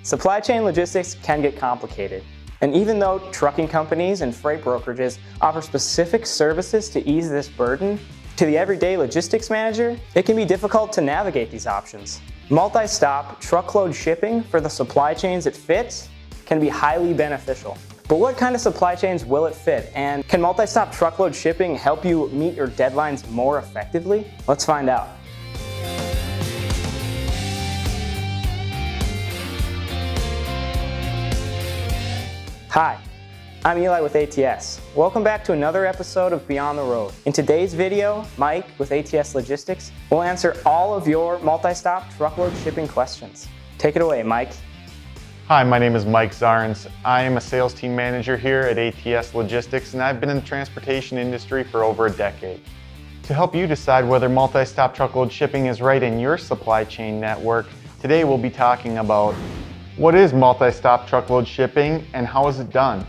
Supply chain logistics can get complicated. And even though trucking companies and freight brokerages offer specific services to ease this burden, to the everyday logistics manager, it can be difficult to navigate these options. Multi-stop truckload shipping for the supply chains it fits can be highly beneficial. But what kind of supply chains will it fit? And can multi-stop truckload shipping help you meet your deadlines more effectively? Let's find out. Hi, I'm Eli with ATS. Welcome back to another episode of Beyond the Road. In today's video, Mike with ATS Logistics will answer all of your multi-stop truckload shipping questions. Take it away, Mike. Hi, my name is Mike Zarnes. I am a sales team manager here at ATS Logistics, and I've been in the transportation industry for over a decade. To help you decide whether multi-stop truckload shipping is right in your supply chain network, today we'll be talking about what is multi-stop truckload shipping and how is it done?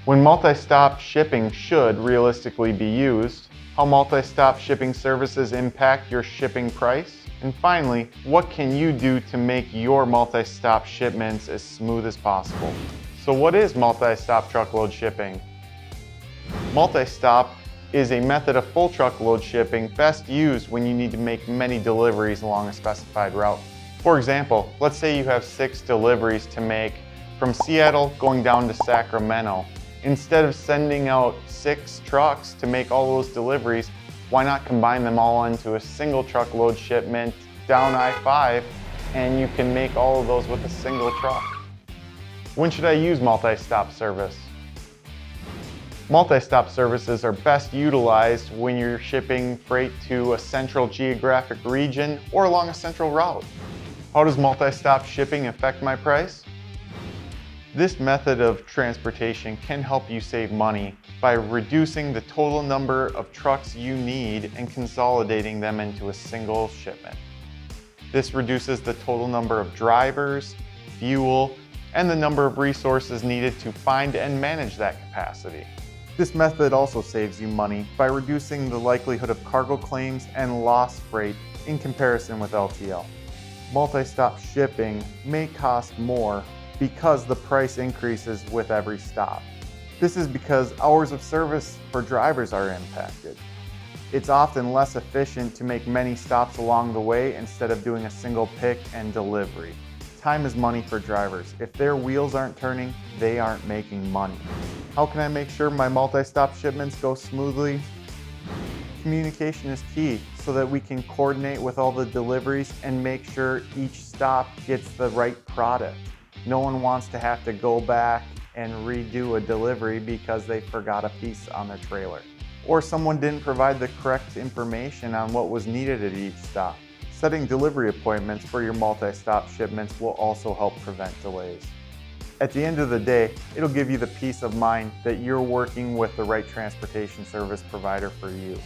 When multi-stop shipping should realistically be used, how multi-stop shipping services impact your shipping price, and finally, what can you do to make your multi-stop shipments as smooth as possible? So what is multi-stop truckload shipping? Multi-stop is a method of full truckload shipping best used when you need to make many deliveries along a specified route. For example, let's say you have 6 deliveries to make from Seattle going down to Sacramento. Instead of sending out 6 trucks to make all those deliveries, why not combine them all into a single truckload shipment down I-5 and you can make all of those with a single truck? When should I use multi-stop service? Multi-stop services are best utilized when you're shipping freight to a central geographic region or along a central route. How does multi-stop shipping affect my price? This method of transportation can help you save money by reducing the total number of trucks you need and consolidating them into a single shipment. This reduces the total number of drivers, fuel, and the number of resources needed to find and manage that capacity. This method also saves you money by reducing the likelihood of cargo claims and lost freight in comparison with LTL. Multi-stop shipping may cost more because the price increases with every stop. This is because hours of service for drivers are impacted. It's often less efficient to make many stops along the way instead of doing a single pick and delivery. Time is money for drivers. If their wheels aren't turning, they aren't making money. How can I make sure my multi-stop shipments go smoothly? Communication is key so that we can coordinate with all the deliveries and make sure each stop gets the right product. No one wants to have to go back and redo a delivery because they forgot a piece on their trailer, or someone didn't provide the correct information on what was needed at each stop. Setting delivery appointments for your multi-stop shipments will also help prevent delays. At the end of the day, it'll give you the peace of mind that you're working with the right transportation service provider for you.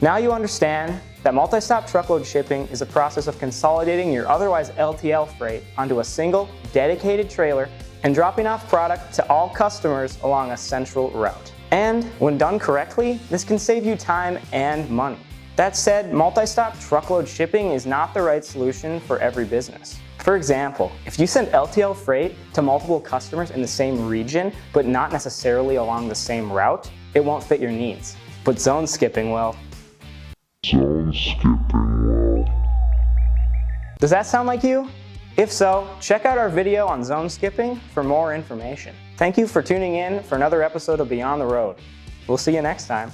Now you understand that multi-stop truckload shipping is a process of consolidating your otherwise LTL freight onto a single, dedicated trailer and dropping off product to all customers along a central route. And when done correctly, this can save you time and money. That said, multi-stop truckload shipping is not the right solution for every business. For example, if you send LTL freight to multiple customers in the same region, but not necessarily along the same route, it won't fit your needs. But zone skipping will. Does that sound like you? If so, check out our video on zone skipping for more information. Thank you for tuning in for another episode of Beyond the Road. We'll see you next time.